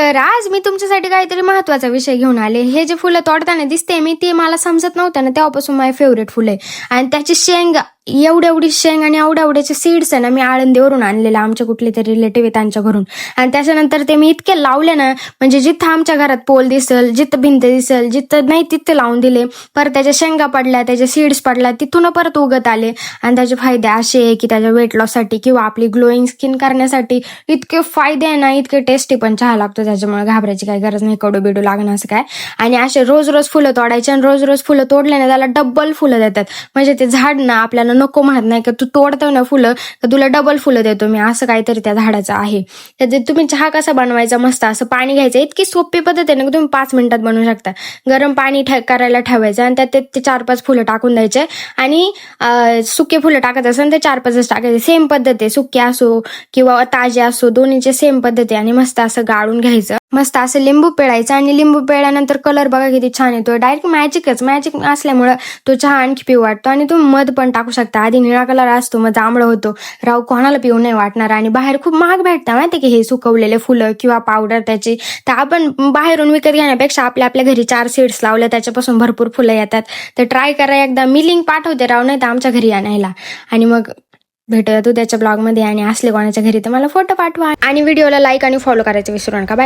तर आज मी तुमच्यासाठी काहीतरी महत्त्वाचा विषय घेऊन आले. हे जे फुलं तोडताना दिसते मी, ते मला समजत नव्हतं ना, तेव्हापासून माझे फेवरेट फुलं आहे. आणि त्याची शेंग एवढी शेंग आणि एवढ्याचे सीड्स आहे ना, मी आळंदीवरून आणलेलं, आमच्या कुठले तरी रिलेटिव्ह आहे त्यांच्या घरून. आणि त्याच्यानंतर ते मी इतके लावले ना, म्हणजे जिथं आमच्या घरात पोल दिसल, जिथं भिंत दिसल, जिथं नाही तिथं लावून दिले. परत त्याच्या शेंगा पडल्या, त्याचे सीड्स पडल्या, तिथून परत उगत आले. आणि त्याचे फायदे असे आहे की त्याच्या वेट लॉससाठी किंवा आपली ग्लोईंग स्किन करण्यासाठी इतके फायदे आहे ना, इतके टेस्टी पण चहा लागतो. त्याच्यामुळे घाबरायची काही गरज नाही, कडू बिडू लागणं असं काय. आणि असे रोज रोज फुलं तोडायचे आणि रोज रोज फुलं तोडले ना, त्याला डबल फुलं देतात. म्हणजे ते झाड ना आपल्याला नको म्हणत नाही का, तू तोडतो ना फुलं तर तुला डबल फुलं देतो मी, असं काहीतरी त्या झाडाचं आहे. तर तुम्ही चहा कसा बनवायचा, मस्त असं पाणी घ्यायचं. इतकी सोपी पद्धत आहे ना, तुम्ही 5 मिनिटात बनवू शकता. गरम पाणी करायला ठेवायचं आणि त्यात ते 4-5 फुलं टाकून द्यायचे. आणि सुके फुलं टाकत असेल तर 4-5 टाकायचे. सेम पद्धत आहे, सुके असो किंवा ताजे असो, दोन्हीचे सेम पद्धत आहे. आणि मस्त असं गाळून घ्यायचं, मस्त असं लिंबू पिळायचं. आणि लिंबू पिळल्यानंतर कलर बघा किती छान येतो. डायरेक्ट मॅजिक असल्यामुळं तो चहा आणखी पिऊ वाटतो. आणि तुम्ही मध पण टाकू शकता. आधी निळा कलर असतो, मग जांभळं होतो, राव कोणाला पिऊ नाही वाटणार. आणि बाहेर खूप महाग भेटतं माहिती की हे सुकवलेले फुलं किंवा पावडर त्याची. तर आपण बाहेरून विकत घेण्यापेक्षा आपल्या घरी 4 सीड्स लावले, त्याच्यापासून भरपूर फुलं येतात. तर ट्राय करा एकदा. मी लिंक पाठवते राव, नाही तर आमच्या घरी आणायला. आणि मग भेटूया तू त्याच्या ब्लॉगमध्ये. आणि असले कोणाच्या घरी तर मला फोटो पाठवा. आणि व्हिडिओला लाईक आणि फॉलो करायचं विसरू नका. बाय.